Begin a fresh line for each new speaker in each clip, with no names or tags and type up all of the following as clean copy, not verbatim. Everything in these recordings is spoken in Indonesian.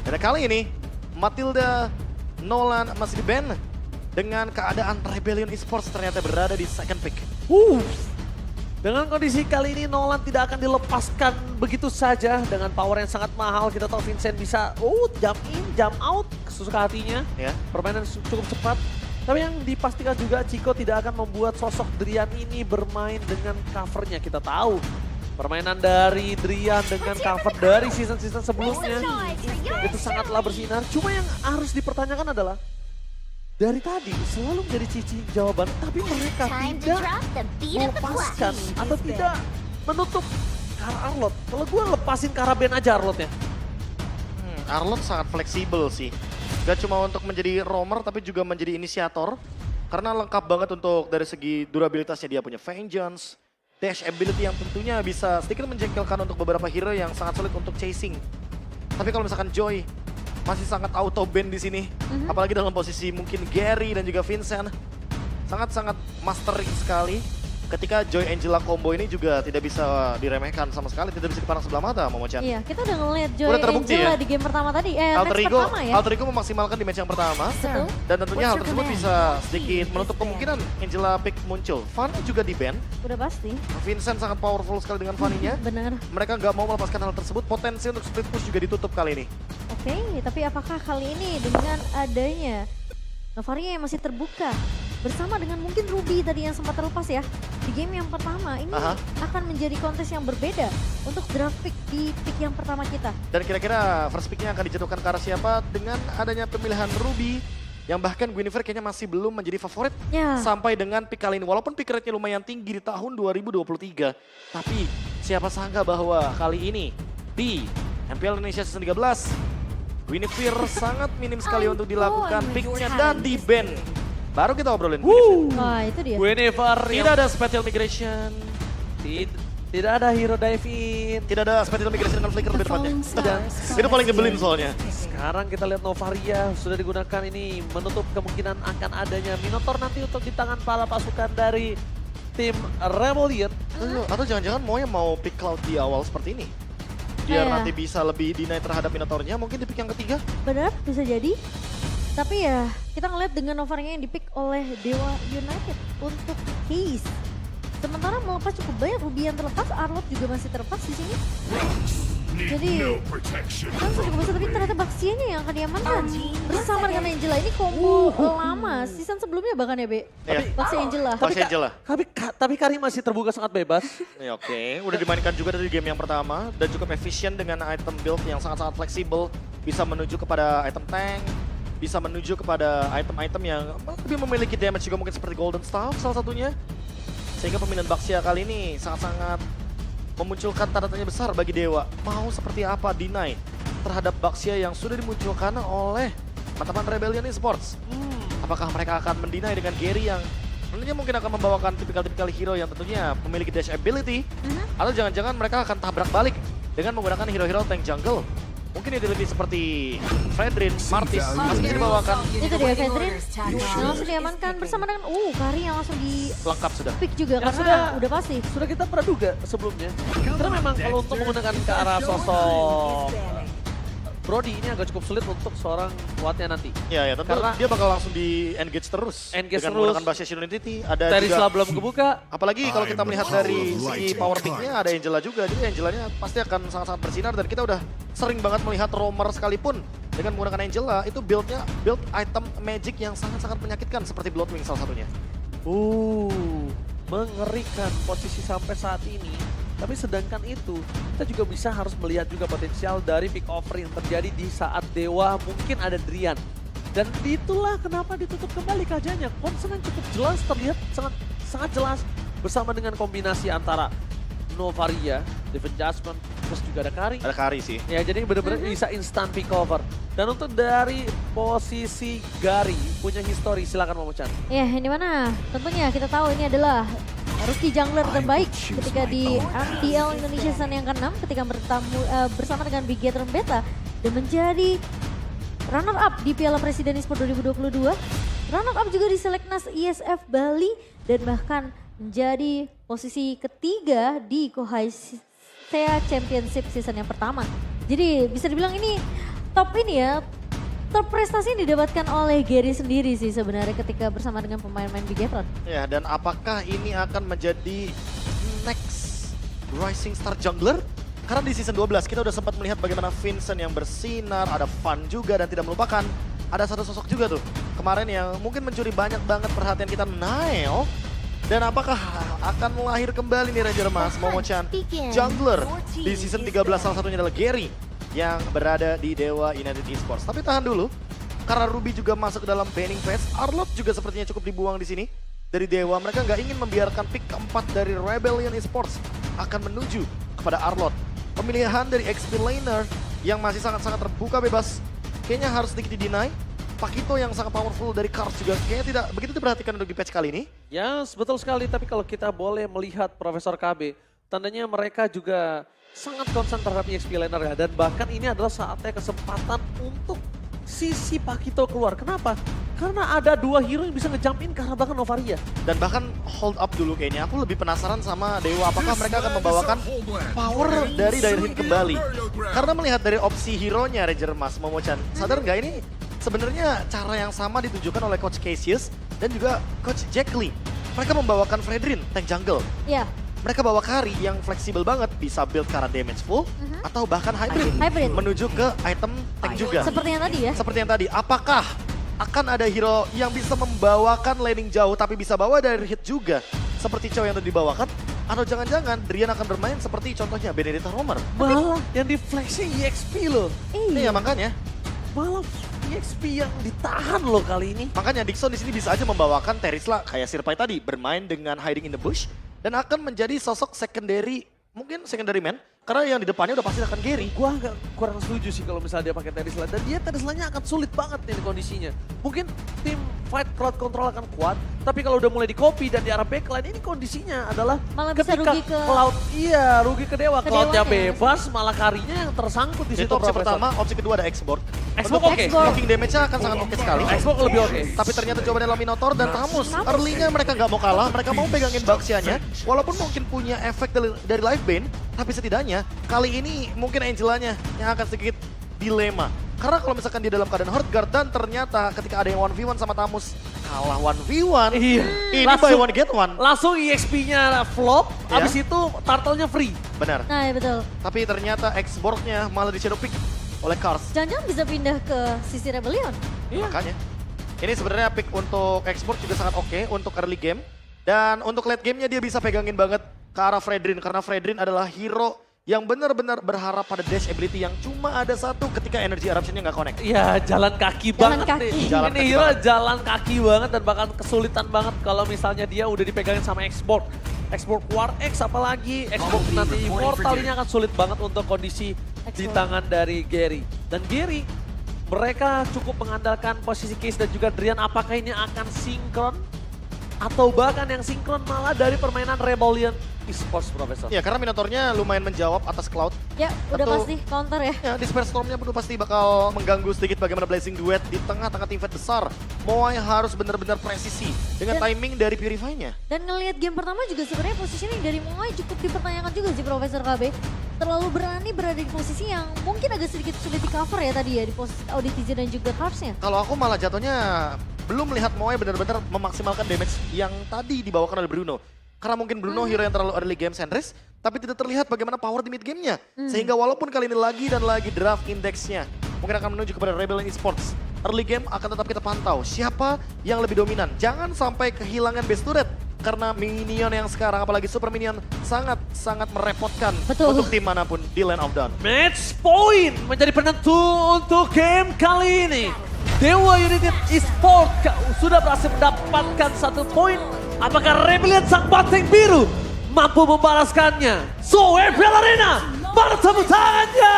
Dan kali ini, Matilda Nolan masih di-ban dengan keadaan Rebellion Esports ternyata berada di second pick.
Dengan kondisi kali ini Nolan tidak akan dilepaskan begitu saja dengan power yang sangat mahal. Kita tahu Vincent bisa jump in, jump out sesuka hatinya.
Ya.
Permainan cukup cepat. Tapi yang dipastikan juga Chico tidak akan membuat sosok Drian ini bermain dengan covernya. Kita tahu permainan dari Drian dengan cover dari season-season sebelumnya itu sangatlah bersinar. Cuma yang harus dipertanyakan adalah dari tadi selalu menjadi cici jawaban, tapi mereka tidak melepaskan atau tidak menutup Kara Arlott. Kalau gue lepasin Kara Ben aja Arlottnya.
Arlott sangat fleksibel sih. Gak cuma untuk menjadi roamer tapi juga menjadi inisiator. Karena lengkap banget untuk dari segi durabilitasnya, dia punya Vengeance, dash ability yang tentunya bisa sedikit menjengkelkan untuk beberapa hero yang sangat sulit untuk chasing. Tapi kalau misalkan Joy masih sangat auto ban di sini, apalagi dalam posisi mungkin Gary dan juga Vincent, sangat-sangat mastering sekali. Ketika Joy Angela combo ini juga tidak bisa diremehkan sama sekali, tidak bisa dipandang sebelah mata, Momo-chan.
Iya, kita udah ngeliat Joy
Udah terbukti
Angela
ya?
di game pertama tadi, match
Alter
pertama ya.
Ego memaksimalkan di match yang pertama.
Betul.
Dan tentunya hal tersebut bisa sedikit menutup kemungkinan Angela pick muncul. Fanny juga di ban.
Udah pasti.
Vincent sangat powerful sekali dengan Fanny-nya.
Bener.
Mereka nggak mau melepaskan hal tersebut. Potensi untuk split push juga ditutup kali ini.
Oke, tapi apakah kali ini dengan adanya Novaria yang masih terbuka bersama dengan mungkin Ruby tadi yang sempat terlepas ya di game yang pertama ini akan menjadi kontes yang berbeda untuk draft pick di pick yang pertama kita.
Dan kira-kira first pick-nya akan dijatuhkan ke arah siapa dengan adanya pemilihan Ruby yang bahkan Guinevere kayaknya masih belum menjadi favorit sampai dengan pick kali ini. Walaupun pick rate-nya lumayan tinggi di tahun 2023. Tapi siapa sangka bahwa kali ini di MPL Indonesia Season 13 Guinevere sangat minim sekali untuk dilakukan pick-nya dan di-ban. Baru kita obrolin.
Wah, itu dia.
Guinevere
Tidak ada special migration.
tidak ada hero dive in.
Tidak ada special migration dengan flicker lebih tepatnya. Itu paling nyebelin soalnya.
Sekarang kita lihat Novaria sudah digunakan ini menutup kemungkinan akan adanya Minotaur nanti untuk di tangan para pasukan dari tim Rebellion.
Atau jangan-jangan mau pick Cloud di awal seperti ini. Biar nanti bisa lebih deny terhadap Minotaurnya, mungkin di pick yang ketiga.
Benar, bisa jadi. Tapi ya, kita ngeliat dengan Novaria yang dipick oleh Dewa United untuk Haze. Sementara melepas cukup banyak, Ruby yang terlepas, Arlott juga masih terlepas di sini. Jadi, kan cukup besar, tapi ternyata Baxianya yang akan diamankan. Bersama dengan Angela, ini combo lama, season sebelumnya bahkan ya, Be. Baxi Angela.
Tapi
Kari masih terbuka sangat bebas.
Ya, oke, udah dimainkan juga dari game yang pertama dan cukup efisien dengan item build yang sangat-sangat fleksibel, bisa menuju kepada item tank, bisa menuju kepada item-item yang lebih memiliki damage juga mungkin seperti Golden Staff salah satunya. Sehingga pemilihan Baxia kali ini sangat-sangat memunculkan tanda tanya besar bagi Dewa. Mau seperti apa deny terhadap Baxia yang sudah dimunculkan oleh teman-teman Rebellion Esports. Apakah mereka akan mendeny dengan Gary yang tentunya mungkin akan membawakan tipikal-tipikal hero yang tentunya memiliki dash ability. Atau jangan-jangan mereka akan tabrak balik dengan menggunakan hero-hero tank jungle. Mungkin ini lebih seperti Fredrin, Martis, masih dibawakan.
Itu dia Fredrin, langsung diamankan bersama dengan Kari yang langsung di
lengkap sudah.
pick juga
Ya,
karena udah pasti.
Sudah kita praduga sebelumnya. Karena memang kalau untuk menggunakan ke arah sosok Brody ini agak cukup sulit untuk seorang kuatnya nanti.
Ya, tentu
Karena
dia bakal langsung di engage terus. Dengan menggunakan Bastion Unity. Ada
Terisla
juga,
belum kebuka.
apalagi kalau kita melihat dari segi power pick-nya ada Angela juga. Jadi Angelanya pasti akan sangat-sangat bersinar dan kita udah sering banget melihat roamer sekalipun dengan menggunakan Angela itu build-nya build item magic yang sangat-sangat menyakitkan seperti Bloodwing salah satunya.
Mengerikan posisi sampai saat ini. Tapi sedangkan itu, kita juga bisa harus melihat juga potensial dari pick over yang terjadi di saat Dewa mungkin ada Drian. Dan itulah kenapa ditutup kembali kajanya. Concern yang cukup jelas terlihat sangat jelas bersama dengan kombinasi antara Novaria, Devon Jasmine, terus juga ada Kari.
Ada Kari sih.
Ya, jadi benar-benar bisa instant pick over. Dan untuk dari posisi Gary punya histori, silakan Momo-chan.
Ya, ini mana? Tentunya kita tahu ini adalah rookie jungler terbaik ketika di MPL Indonesia Season yang ke-6 ketika bertamu bersama dengan Big Gathering Beta dan menjadi runner up di Piala Presiden Esports 2022. Runner up juga di Seleknas ISF Bali dan bahkan menjadi posisi ketiga di Kohai Sea Championship season yang pertama. Jadi bisa dibilang ini top ini ya, top prestasi yang didapatkan oleh Gary sendiri sih sebenarnya ketika bersama dengan pemain-pemain Bigetron.
Ya, dan apakah ini akan menjadi next rising star jungler? Karena di season 12 kita udah sempat melihat bagaimana Vincent yang bersinar, ada fun juga dan tidak melupakan ada satu sosok juga tuh kemarin yang mungkin mencuri banyak banget perhatian kita, Nile. Dan apakah akan lahir kembali nih Ranger Mas, Momo-chan, jungler di season 13 salah satunya adalah Gary yang berada di Dewa United Esports. Tapi tahan dulu, karena Ruby juga masuk ke dalam banning phase, Arlott juga sepertinya cukup dibuang di sini. Dari Dewa, mereka nggak ingin membiarkan pick keempat dari Rebellion Esports akan menuju kepada Arlott. Pemilihan dari XP laner yang masih sangat-sangat terbuka bebas, kayaknya harus sedikit di-deny. Pakito yang sangat powerful dari Cars juga kayaknya tidak begitu diperhatikan untuk di patch kali ini.
Yes, betul sekali. Tapi kalau kita boleh melihat Profesor KB, tandanya mereka juga sangat concern terhadap EXP laner ya. Dan bahkan ini adalah saatnya kesempatan untuk sisi Pakito keluar. Kenapa? Karena ada dua hero yang bisa nge-jump in ke arah bahkan Novaria.
Dan bahkan hold up dulu kayaknya. Aku lebih penasaran sama Dewa, apakah mereka akan membawakan power dari Direhit kembali. Karena melihat dari opsi hero-nya Ranger Mas, Momo-chan, sadar nggak ini sebenarnya cara yang sama ditujukan oleh Coach Cassius dan juga Coach Jack Lee. Mereka membawakan Fredrin, tank jungle.
Ya,
Mereka bawa Kari yang fleksibel banget, bisa build karena damage full, atau bahkan hybrid,
Hybrid.
menuju ke item tank juga.
seperti yang tadi ya.
Seperti yang tadi, apakah akan ada hero yang bisa membawakan laning jauh tapi bisa bawa dari hit juga seperti Chow yang tadi dibawakan? Atau jangan-jangan Drian akan bermain seperti contohnya Benedetta Romer?
Malah yang di flashnya EXP loh.
Iya makanya.
Malah EXP yang ditahan loh kali ini.
Makanya Dixon di sini bisa aja membawakan Terisla kayak Sirpai tadi, bermain dengan hiding in the bush dan akan menjadi sosok secondary, mungkin secondary man, karena yang di depannya udah pasti akan Gary.
Gua agak kurang setuju sih kalau misalnya dia pakai Terisla. Dan dia Terislanya akan sulit banget nih kondisinya. Mungkin tim fight crowd control akan kuat, tapi kalau udah mulai di copy dan di arah backline ini kondisinya adalah
Malah bisa
ketika
rugi ke-
Cloud, iya rugi ke Dewa.
Ke
Cloudnya
Dewanya.
bebas, malah Karinya yang tersangkut di situ.
Itu opsi
Profesor.
pertama, opsi kedua ada Export.
Export
Untuk
oke.
blocking damage-nya akan sangat oke sekali.
Xbox lebih oke.
Tapi ternyata coba adalah Minotaur dan Tamus. Early-nya mereka nggak mau kalah, mereka mau pegangin Baxianya. Walaupun mungkin punya efek dari live bane, tapi setidaknya kali ini mungkin Angelanya yang akan sedikit dilema. Karena kalau misalkan dia dalam keadaan hurt guard dan ternyata ketika ada yang 1v1 sama Tamus, kalah 1v1,
Iya.
ini buy one get one.
Langsung EXP-nya flop,
Ya.
abis itu turtle-nya free.
Benar.
Nah ya betul.
Tapi ternyata X-board-nya malah di shadow pick oleh Cars.
Jangan-jangan bisa pindah ke sisi Rebellion.
Iya.
Makanya. Ini sebenarnya pick untuk export juga sangat oke untuk early game. Dan untuk late game-nya dia bisa pegangin banget ke arah Fredrin. Karena Fredrin adalah hero yang benar-benar berharap pada dash ability yang cuma ada satu ketika energy eruption-nya nggak connect.
Iya, jalan kaki
Jalan
banget
kaki.
nih.
Jalan
Ini
kaki
hero
banget.
jalan kaki banget dan bahkan kesulitan banget kalau misalnya dia udah dipegangin sama export. Export War X apalagi, export nanti Immortal ini akan sulit banget untuk kondisi di
Export.
tangan dari Gary. Dan Gary, mereka cukup mengandalkan posisi Case dan juga Drian. Apakah ini akan sinkron? Atau bahkan yang sinkron malah dari permainan Rebellion Esports, Profesor.
Ya karena Minotaurnya lumayan menjawab atas Cloud.
Ya udah
Atau-
pasti counter ya.
Ya, Despair Storm-nya pun pasti bakal mengganggu sedikit bagaimana Blazing Duet di tengah-tengah teamfight besar. Moai harus benar-benar presisi dengan
Dan-
timing dari Purify-nya.
Dan ngelihat game pertama juga sebenarnya positioning dari Moai cukup dipertanyakan juga sih Profesor KB. Terlalu berani berada di posisi yang mungkin agak sedikit sulit di cover ya tadi ya di posisi Auditize dan juga Cars-nya.
Kalau aku malah jatuhnya belum melihat Moai benar-benar memaksimalkan damage yang tadi dibawakan oleh Bruno. Karena mungkin Bruno hero yang terlalu early game centris, tapi tidak terlihat bagaimana power di mid game-nya. Sehingga walaupun kali ini lagi dan lagi draft index-nya, mungkin akan menuju kepada Rebellion Esports. Early game akan tetap kita pantau siapa yang lebih dominan. Jangan sampai kehilangan base turret. Karena minion yang sekarang, apalagi super minion, sangat-sangat merepotkan
Betul.
untuk tim manapun di Land of Dawn.
Match point menjadi penentu untuk game kali ini. Dewa United Esports sudah berhasil mendapatkan 1 poin. Apakah Rebellion sang banteng biru mampu membalaskannya? So, FPL Arena, mana tepuk tangannya?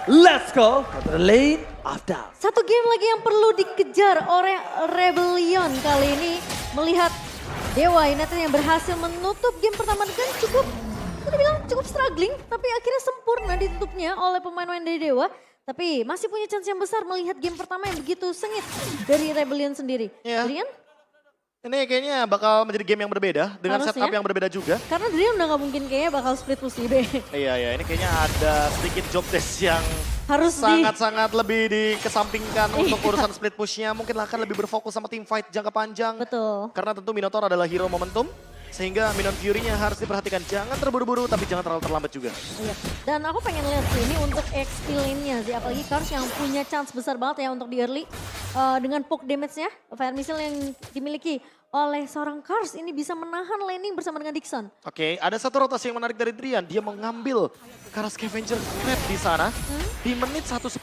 Let's go ke the lane of Dawn.
Satu game lagi yang perlu dikejar oleh Rebellion kali ini. Melihat Dewa United yang berhasil menutup game pertama dengan cukup, kita bilang cukup struggling. Tapi akhirnya sempurna ditutupnya oleh pemain-pemain dari Dewa. Tapi masih punya chance yang besar melihat game pertama yang begitu sengit dari Rebellion sendiri.
Iya.
Drian?
Ini kayaknya bakal menjadi game yang berbeda dengan
Harusnya.
setup yang berbeda juga.
Karena Drian udah nggak mungkin kayaknya bakal split push B.
Iya, ini kayaknya ada sedikit job desk yang
Harus
sangat-sangat lebih dikesampingkan untuk urusan split pushnya. Mungkin akan lebih berfokus sama team fight jangka panjang.
Betul.
Karena tentu Minotaur adalah hero momentum. Sehingga Minion Fury-nya harus diperhatikan. Jangan terburu-buru tapi jangan terlalu terlambat juga.
Iya. Dan aku pengen lihat sih ini untuk XP lane-nya sih. Apalagi Cars yang punya chance besar banget ya untuk di early. Dengan poke damage-nya, Fire Missile yang dimiliki oleh seorang Cars ini bisa menahan laning bersama dengan Dixon.
Oke, ada satu rotasi yang menarik dari Drian. Dia mengambil Kara Scavenger Trap di sana di menit 1:10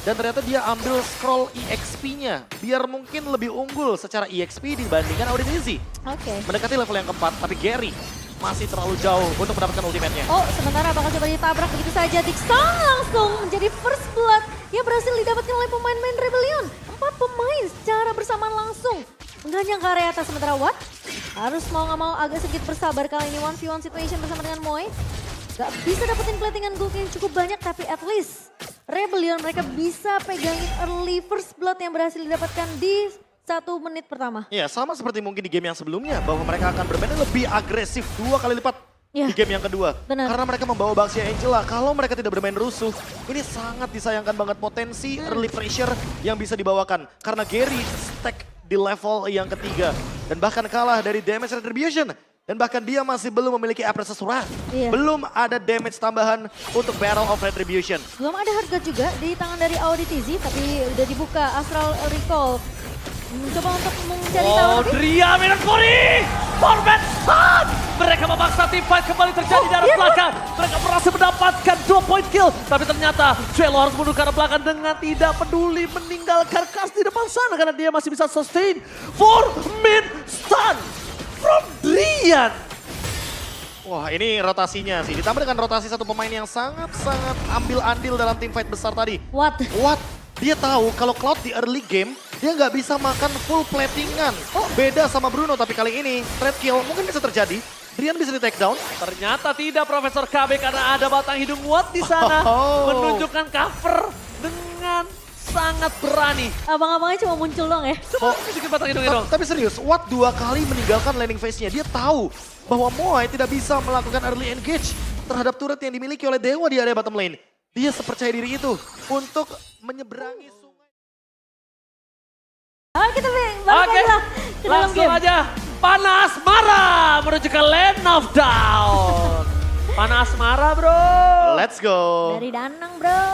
dan ternyata dia ambil scroll EXP-nya biar mungkin lebih unggul secara EXP dibandingkan Auditizi.
Oke.
Mendekati level yang keempat, tapi Gary masih terlalu jauh untuk mendapatkan ultimate-nya.
Oh, sementara bakal coba ditabrak begitu saja. Dixon langsung menjadi first blood yang berhasil didapatkan oleh pemain-pemain Rebellion. 4 pemain secara bersamaan langsung mengganyang ke area atas. Sementara Watt harus mau nggak mau agak sedikit bersabar kali ini 1v1 situation bersama dengan Moe. Gak bisa dapetin platingan gold yang cukup banyak tapi at least Rebellion mereka bisa pegangin early first blood yang berhasil didapatkan di 1 menit pertama.
Iya, sama seperti mungkin di game yang sebelumnya bahwa mereka akan bermain lebih agresif 2 kali lipat
Ya,
di game yang kedua.
benar.
Karena mereka membawa Baxia Angela. Kalau mereka tidak bermain rusuh, ini sangat disayangkan banget potensi early pressure yang bisa dibawakan. Karena Gary stack di level yang ketiga. Dan bahkan kalah dari damage retribution. Dan bahkan dia masih belum memiliki Apprentice Wrath.
Iya.
Belum ada damage tambahan untuk Battle of Retribution.
Belum ada harga juga di tangan dari Auditizi tapi udah dibuka Astral Recall. Coba untuk mencari tahu
Oh,
tapi
Drian Minion Fury! Format Sun! Mereka memaksa team fight kembali terjadi dari arah belakang. Mereka berhasil mendapatkan 2 point kill. Tapi ternyata Cello harus mundur ke arah belakang dengan tidak peduli meninggalkan Cars di depan sana. Karena dia masih bisa sustain 4-min stun from Drian.
Wah, ini rotasinya sih. Ditambah dengan rotasi satu pemain yang sangat-sangat ambil andil dalam tim fight besar tadi.
what?
What? Dia tahu kalau Cloud di early game, dia nggak bisa makan full platingan. Oh, beda sama Bruno, tapi kali ini trade kill mungkin bisa terjadi. Drian bisa di take down.
Ternyata tidak Profesor KB karena ada batang hidung Watt di sana.
Oh.
Menunjukkan cover dengan sangat berani.
Abang-abangnya cuma muncul dong ya.
Coba tunjukin batang hidung itu.
Tapi serius, Watt 2 kali meninggalkan landing phase-nya. Dia tahu bahwa Moai tidak bisa melakukan early engage terhadap turret yang dimiliki oleh Dewa di area bottom lane. Dia sepercaya diri itu untuk menyeberangi sungai.
Kita balik lagi lah ke dalam
Langsung
game.
aja. Panas marah menuju ke Land of Down. Panas marah bro.
Let's go.
Dari Danang bro.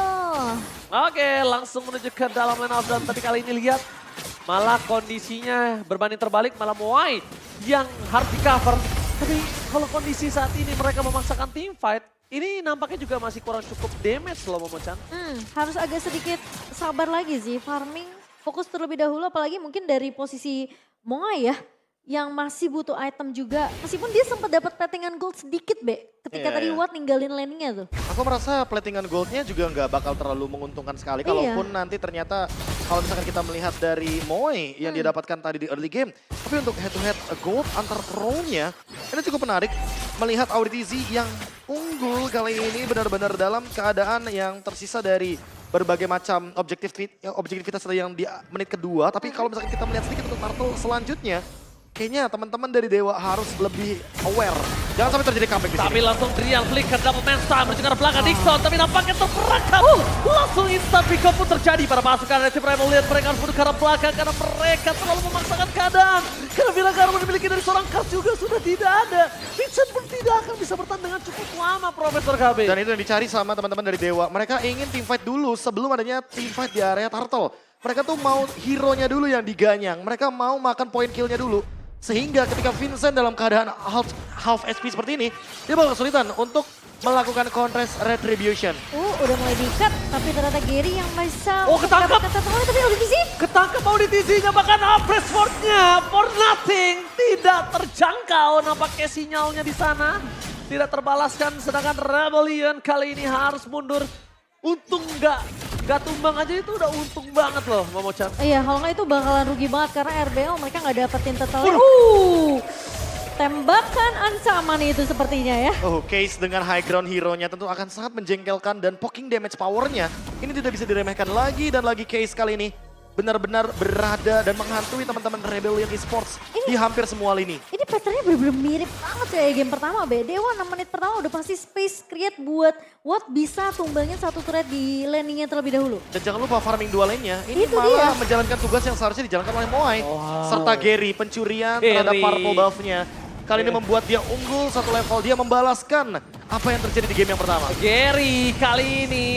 Oke, langsung menuju ke dalam Land of Down. Tapi kali ini lihat malah kondisinya berbanding terbalik, malah Moai yang harus di cover. Tapi kalau kondisi saat ini mereka memaksakan team fight, ini nampaknya juga masih kurang cukup damage loh Momo-chan.
Harus agak sedikit sabar lagi sih. Farming fokus terlebih dahulu apalagi mungkin dari posisi Moai ya. Yang masih butuh item juga. Meskipun dia sempat dapat platingan gold sedikit Be. Ketika
Iya,
tadi
iya.
Watt ninggalin landingnya tuh.
Aku merasa platingan goldnya juga nggak bakal terlalu menguntungkan sekali.
Iya.
Kalaupun nanti ternyata kalau misalkan kita melihat dari Moe yang dia dapatkan tadi di early game. Tapi untuk head to head gold antar role-nya ini cukup menarik. Melihat Auditizi yang unggul kali ini benar-benar dalam keadaan yang tersisa dari berbagai macam objektivitas yang di menit kedua. Tapi kalau misalkan kita melihat sedikit untuk Turtle selanjutnya. Kayaknya teman-teman dari Dewa harus lebih aware. Jangan sampai terjadi comeback di sini.
Tapi langsung Drian flicker double man stun menuju ke arah belakang Dixon. Tapi nampaknya terperangkap. Langsung instant pick up pun terjadi pada pasukan Retrieve Rebellion. Mereka harus menuju ke arah belakang karena mereka terlalu memaksakan keadaan. Karena bila Garo dimiliki dari seorang Cars juga sudah tidak ada. Vincent pun tidak akan bisa bertahan dengan cukup lama Profesor KB.
Dan itu yang dicari sama teman-teman dari Dewa. Mereka ingin team fight dulu sebelum adanya team fight di area Turtle. Mereka tuh mau hero-nya dulu yang diganyang. Mereka mau makan point kill-nya dulu. Sehingga ketika Vincent dalam keadaan half SP seperti ini, dia bakal kesulitan untuk melakukan Contrast Retribution.
Udah mulai di-cut, tapi ternyata Gary yang bisa...
Oh, ketangkap.
Tapi Auditizi
Ketangkap Auditizi-nya bahkan Press Sword-nya for nothing. Tidak terjangkau nampaknya sinyalnya di sana. Tidak terbalaskan sedangkan Rebellion kali ini harus mundur. Untung nggak tumbang aja itu udah untung banget loh Momo-chan.
Iya, kalau nggak itu bakalan rugi banget karena RBO mereka nggak dapetin total. Tembakan ancaman itu sepertinya ya.
Oh, Case dengan high ground hero-nya tentu akan sangat menjengkelkan dan poking damage power-nya. Ini tidak bisa diremehkan lagi dan lagi Case kali ini. benar-benar berada dan menghantui teman-teman Rebellion Esports di hampir semua lini.
Ini patternnya bener-bener mirip banget kayak game pertama. Dewa 6 menit pertama udah pasti space create buat Watt bisa tumbangin satu turret di landingnya terlebih dahulu.
Dan jangan lupa farming dua lainnya, ini
Itu
malah
dia.
menjalankan tugas yang seharusnya dijalankan oleh Moai.
Wow.
Serta Gary, pencurian
Gary.
terhadap purple buff-nya. Kali ini membuat dia unggul satu level, dia membalaskan apa yang terjadi di game yang pertama.
Gary kali ini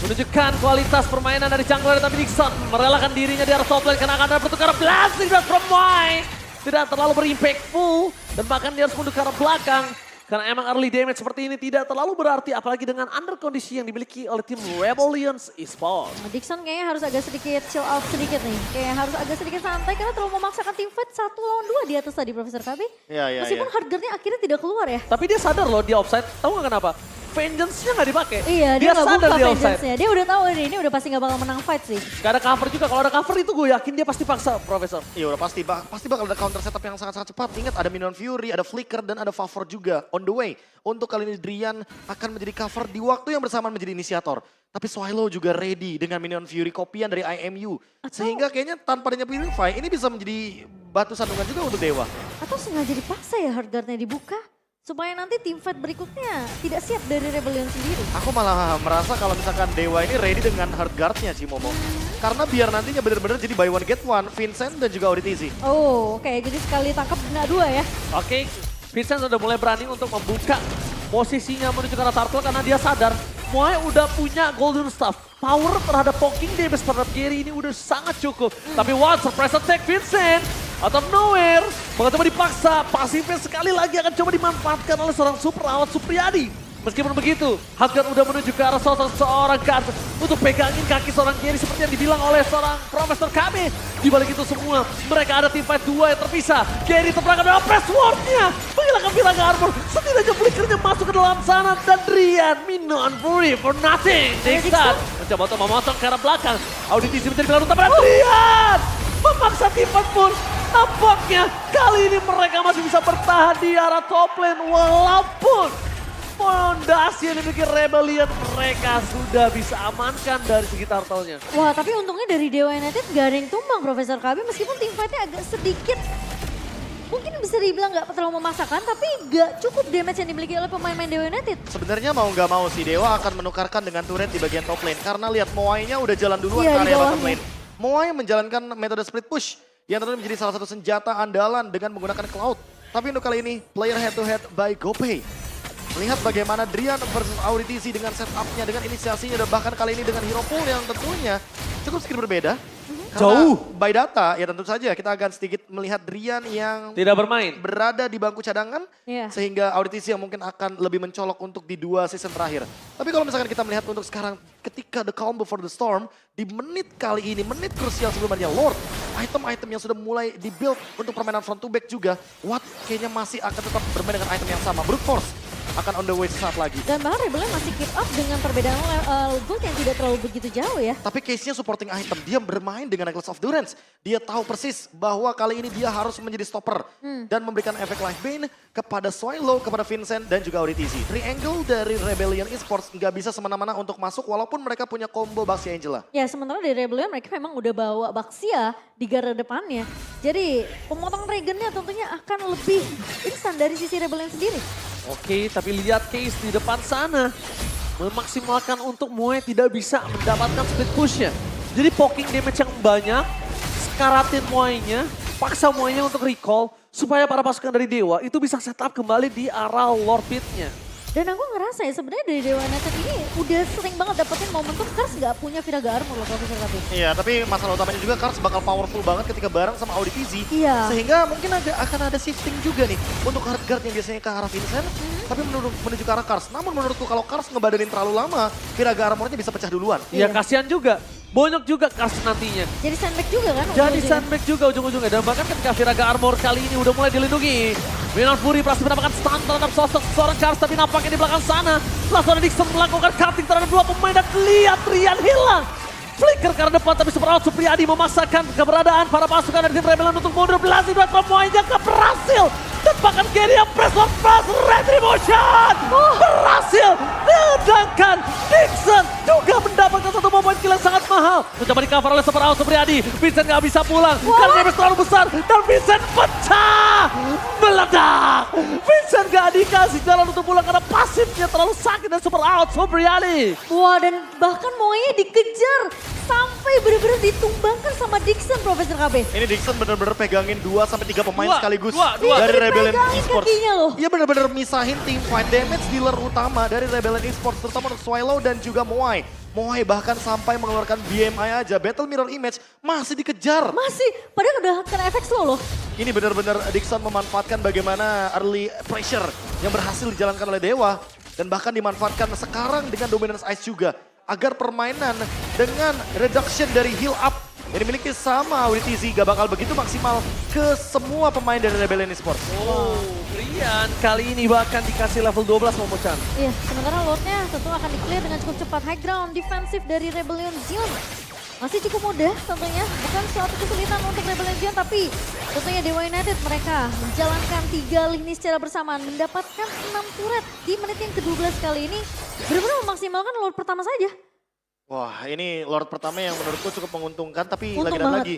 menunjukkan kualitas permainan dari jungler, tapi Dixon merelakan dirinya di arah top lane karena akan ada pertukaran blasting dari from Moai. Tidak terlalu berimpactful dan bahkan dia harus mundur ke arah belakang. Karena emang early damage seperti ini tidak terlalu berarti apalagi dengan under kondisi yang dimiliki oleh tim Rebellion Esports.
Dixon kayaknya harus agak sedikit chill out sedikit nih. Kayak harus agak sedikit santai karena terlalu memaksakan tim fight 1 lawan 2 di atas tadi Profesor KB.
Iya.
Meskipun hardguardnya akhirnya tidak keluar ya.
Tapi dia sadar loh dia offside, tahu nggak kenapa? Vengeance-nya nggak dipakai.
Iya, dia nggak
sadar
buka
dia offside.
vengeance-nya. Dia udah tahu ini udah pasti nggak bakal menang fight sih.
Gak ada cover juga, kalau ada cover itu gue yakin dia pasti paksa, Profesor.
Iya udah pasti bakal ada counter setup yang sangat-sangat cepat. Ingat ada Minion Fury, ada Flicker, dan ada Favor juga on the way. Untuk kali ini Drian akan menjadi cover di waktu yang bersamaan menjadi inisiator. Tapi Swilo juga ready dengan Minion Fury kopian dari IMU. Sehingga kayaknya tanpa adanya Purify ini bisa menjadi batu sandungan juga untuk Dewa.
Atau sengaja dipaksa ya hardguardnya dibuka. Supaya nanti tim fight berikutnya tidak siap dari Rebellion sendiri.
Aku malah merasa kalau misalkan Dewa ini ready dengan hard guard-nya sih Momo. Karena biar nantinya benar-benar jadi buy one get one, Vincent dan juga Auditizi.
Oh, oke. Jadi sekali tangkap kena 2 ya.
Oke, Vincent sudah mulai berani untuk membuka posisinya menuju ke arah turtle karena dia sadar Moai udah punya golden staff. Power terhadap poking damage terhadap Gary ini udah sangat cukup. Tapi what, surprise attack Vincent out of nowhere. Mencoba dipaksa, pasifnya sekali lagi akan coba dimanfaatkan oleh seorang super awat Supriyadi. Meskipun begitu, Hardguard udah menuju ke arah sosok seorang Kars untuk pegangin kaki seorang Gary seperti yang dibilang oleh seorang Profesor KB. Di balik itu semua, mereka ada tim fight 2 yang terpisah. Gary terperangkap dengan passwordnya, menghilangkan Viraga Armor. Setidaknya flickernya masuk ke dalam sana dan Drian, Minion Fury for nothing. Dixon mencoba untuk memotong ke arah belakang. Auditizi menjadi pilihan utama dan Drian memaksa tim fight pun. Nampaknya kali ini mereka masih bisa bertahan di arah top lane walaupun fondasi yang dimiliki Rebellion mereka sudah bisa amankan dari segi turtle-nya.
Wah, tapi untungnya dari Dewa United gak ada yang tumbang Profesor KB meskipun tim fight-nya agak sedikit mungkin bisa dibilang gak terlalu memaksakan tapi gak cukup damage yang dimiliki oleh pemain-pemain Dewa United.
Sebenarnya mau nggak mau sih Dewa akan menukarkan dengan turret di bagian top lane. Karena lihat Moai-nya udah jalan duluan
Iya,
ke
di
area bottom
bawahnya.
lane. Moai menjalankan metode split push yang tentunya menjadi salah satu senjata andalan dengan menggunakan Cloud. Tapi untuk kali ini player head to head by GoPay. Melihat bagaimana Drian versus Auditizi dengan setupnya, dengan inisiasinya, dan bahkan kali ini dengan hero pool yang tentunya cukup sedikit berbeda. Karena
Jauh.
by data, ya tentu saja kita akan sedikit melihat Drian yang
Tidak bermain.
berada di bangku cadangan.
Iya.
Sehingga Auditizi yang mungkin akan lebih mencolok untuk di 2 season terakhir. Tapi kalau misalkan kita melihat untuk sekarang, ketika the calm before the storm, di menit kali ini, menit krusial sebelumnya Lord, item-item yang sudah mulai di-build untuk permainan front to back juga, Watt kayaknya masih akan tetap bermain dengan item yang sama. Brute Force akan on the way sesaat lagi.
Dan bahkan Rebellion masih keep up dengan perbedaan gold yang tidak terlalu begitu jauh ya.
Tapi case-nya supporting item, dia bermain dengan Necklace of Durance. Dia tahu persis bahwa kali ini dia harus menjadi stopper. Dan memberikan efek Life Bane kepada Swilo, kepada Vincent, dan juga Auditizi. Triangle dari Rebellion Esports nggak bisa semena-mena untuk masuk walaupun mereka punya combo Baxia Angela.
Ya sementara dari Rebellion mereka memang udah bawa Baxia di garda depannya. Jadi pemotong regennya tentunya akan lebih instan dari sisi Rebellion sendiri.
Oke, tapi lihat case di depan sana. Memaksimalkan untuk Moe tidak bisa mendapatkan split push-nya. Jadi poking damage yang banyak, sekaratin Moe-nya, paksa Moe-nya untuk recall. Supaya para pasukan dari Dewa itu bisa setup kembali di arah Lord Pit-nya.
Dan aku ngerasa ya sebenarnya dari Dewa United ini udah sering banget dapetin momentum Kars gak punya Viraga Armor loh Profesor Tapi.
Iya, tapi masalah utamanya juga Kars bakal powerful banget ketika bareng sama Auditizi.
Iya.
Sehingga mungkin akan ada shifting juga nih untuk hard guard yang biasanya ke arah Vincent, tapi menuju ke arah Kars. Namun menurutku kalau Kars ngebadanin terlalu lama, Viraga Armornya bisa pecah duluan.
Ya
Iya.
kasihan juga. Bonyok juga Kars nantinya.
Jadi sandbag juga kan?
Jadi
ujung-ujungnya.
sandbag juga ujung-ujungnya. Dan bahkan ketika Viraga Armor kali ini udah mulai dilindungi. Minion Fury berhasil mendapatkan stun terhadap sosok seorang Kars. Tapi nampaknya di belakang sana. Langsung ada Dixon melakukan cutting terhadap 2 pemain. Dan lihat Rian hilang. Flicker ke arah depan tapi Super Out Supriyadi memaksakan keberadaan para pasukan dari tim Rebellion untuk mundur. Blasting buat Moai yang berhasil Dan bahkan Geria Pressor plus Retribution berhasil. Sedangkan Dixon juga mendapatkan satu momen kill yang sangat mahal. Mencoba di cover oleh Super Out Supriyadi. Vincent gak bisa pulang karena damage terlalu besar. Dan Vincent pecah. Meledak. Vincent gak dikasih jalan untuk pulang karena pasifnya terlalu sakit dan Super Out Supriyadi.
Wah, dan bahkan Moe dikejar sampai benar-benar ditumbangkan sama Dixon, Profesor KB.
Ini Dixon bener-bener pegangin 2-3 pemain sekaligus
dua.
dari Rebellion
Dipegangin
Esports.
kakinya loh.
Iya bener-bener misahin tim fight damage dealer utama dari Rebellion Esports, terutama untuk Swallow dan juga Moai. Moai bahkan sampai mengeluarkan BMI aja, Battle Mirror Image masih dikejar.
Masih, padahal udah kena efek slow loh.
Ini benar-benar Dixon memanfaatkan bagaimana early pressure yang berhasil dijalankan oleh Dewa. Dan bahkan dimanfaatkan sekarang dengan Dominance Ice juga. Agar permainan dengan reduction dari heal up yang dimiliki sama WTZ gak bakal begitu maksimal ke semua pemain dari Rebellion Esports.
Oh, Brian kali ini bahkan dikasih level 12 Momo-chan.
Iya, sementara Lordnya tentu akan di-clear dengan cukup cepat. High ground defensif dari Rebellion Zion. Masih cukup mudah tentunya, bukan suatu kesulitan untuk Rebellion Zion, tapi tentunya Dewa United mereka menjalankan 3 lini secara bersamaan, mendapatkan 6 turret di menit yang ke-12 kali ini. Benar-benar memaksimalkan Lord pertama saja.
Wah, ini Lord pertama yang menurutku cukup menguntungkan, tapi
Untung
lagi dan
banget.
lagi.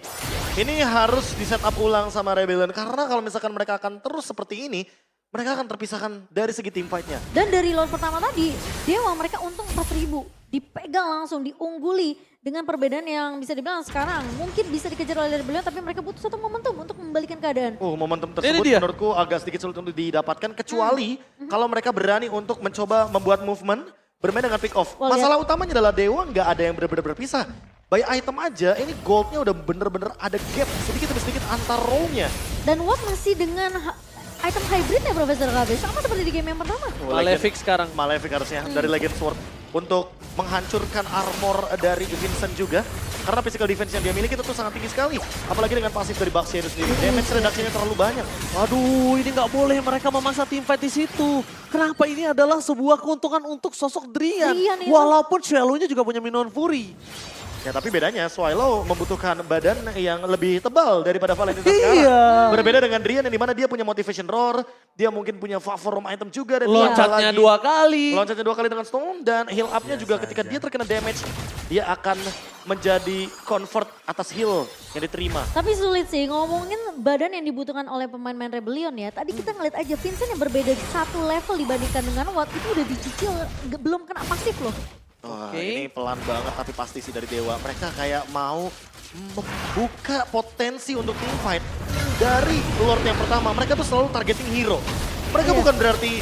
Ini harus di setup ulang sama Rebellion, karena kalau misalkan mereka akan terus seperti ini, mereka akan terpisahkan dari segi team fight-nya.
Dan dari Lord pertama tadi, Dewa mereka untung 4.000. Dipegang langsung, diungguli dengan perbedaan yang bisa dibilang sekarang. Mungkin bisa dikejar oleh Rebellion, tapi mereka butuh satu momentum untuk membalikan keadaan.
Momentum tersebut
dia.
menurutku agak sedikit sulit untuk didapatkan, kecuali kalau mereka berani untuk mencoba membuat movement, bermain dengan pick off.
Oh,
Masalah utamanya adalah Dewa nggak ada yang benar-benar berpisah. By item aja, ini goldnya udah bener-bener ada gap sedikit demi sedikit antar row-nya.
Dan Watt masih dengan item hybridnya Profesor KB, sama seperti di game yang pertama.
Malefic sekarang.
Malefic harusnya dari Legend Sword untuk menghancurkan armor dari Vincent juga. Karena physical defense yang dia miliki itu tuh sangat tinggi sekali. Apalagi dengan pasif dari Baxia itu sendiri. Damage reduction-nya terlalu banyak.
Aduh, ini nggak boleh mereka memaksa tim fight di situ. Kenapa ini adalah sebuah keuntungan untuk sosok Drian.
Drian itu.
Walaupun Swallow-nya juga punya Minion Fury.
Ya tapi bedanya Swallow membutuhkan badan yang lebih tebal daripada Valentina
Iya.
sekarang. Berbeda dengan Drian yang dimana dia punya motivation roar, dia mungkin punya favor room item juga dan
Loncatnya 2 kali.
Loncatnya 2 kali dengan Stone dan heal up-nya juga ketika dia terkena damage, dia akan menjadi convert atas heal yang diterima.
Tapi sulit sih ngomongin badan yang dibutuhkan oleh pemain-pemain Rebellion ya. Tadi kita ngeliat aja Vincent yang berbeda satu level dibandingkan dengan Watt itu udah dicicil belum kena pasif loh.
Wah,
Oke.
ini pelan banget tapi pasti sih dari Dewa. Mereka kayak mau membuka potensi untuk team fight dari Lord yang pertama. Mereka tuh selalu targeting hero. Mereka
Iya.
bukan berarti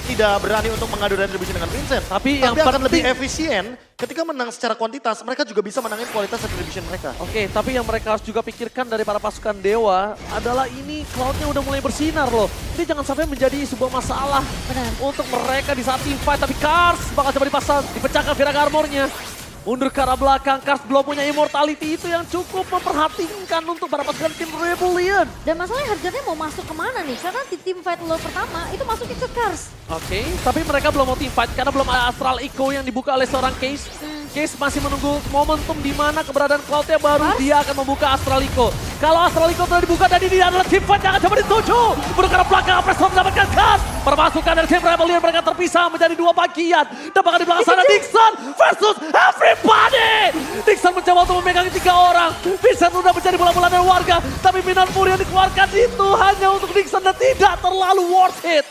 tidak berani untuk mengadu retribution dengan Vincent.
Tapi yang
akan lebih
penting-
efisien ketika menang secara kuantitas. Mereka juga bisa menangin kualitas retribution mereka.
Oke, tapi yang mereka harus juga pikirkan dari para pasukan Dewa adalah ini Cloud-nya udah mulai bersinar loh. Ini jangan sampai menjadi sebuah masalah
Benar.
untuk mereka di saat team fight. Tapi Kars bakal coba dipasang, dipecahkan Viraga armornya. Mundur ke arah belakang, Kars belum punya immortality itu yang cukup memperhatikan untuk para pasukan tim Rebellion.
Dan masalahnya harganya mau masuk kemana nih? Karena di team fight Lord pertama itu masuknya ke Kars.
Oke, tapi mereka belum mau team fight karena belum ada Astral Echo yang dibuka oleh seorang Case. Case masih menunggu momentum di mana keberadaan Cloud-nya baru dia akan membuka Astral Echo. Kalau Astral Echo telah dibuka dan ini adalah team fight yang akan coba dituju. Mundur ke arah belakang, Pressor mendapatkan Kars. Permasukan dari tim Rebellion mereka terpisah menjadi 2 bagian. Dan bahkan di belakang sana Dixon versus everybody. Dixon mencoba untuk memegangi 3 orang. Vincent sudah menjadi bola-bola dari warga. Tapi Minion Fury yang dikeluarkan itu hanya untuk Dixon dan tidak terlalu worth it.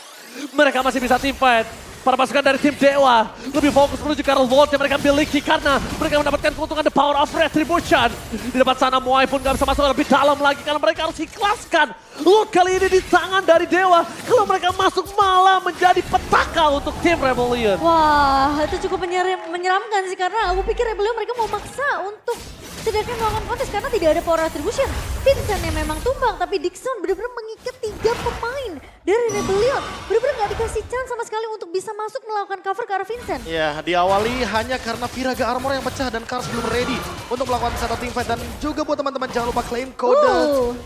Mereka masih bisa team fight. Para pasukan dari tim Dewa lebih fokus menuju ke arah Vault yang mereka miliki karena mereka mendapatkan keuntungan the power of retribution. Di depan sana Moai pun gak bisa masuk lebih dalam lagi karena mereka harus ikhlaskan. Look kali ini di tangan dari Dewa. Kalau mereka masuk malah menjadi petaka untuk tim Rebellion.
Wah, itu cukup menyeramkan sih karena aku pikir Rebellion mereka mau maksa untuk setidaknya melakukan kontes karena tidak ada power attribution. Vincent yang memang tumbang, tapi Dixon benar-benar mengikat 3 pemain dari Rebellion. Benar-benar gak dikasih chance sama sekali untuk bisa masuk melakukan cover ke arah Vincent.
Ya, diawali hanya karena Viraga armor yang pecah dan Kars belum ready untuk melakukan setup team fight. Dan juga buat teman-teman jangan lupa claim kode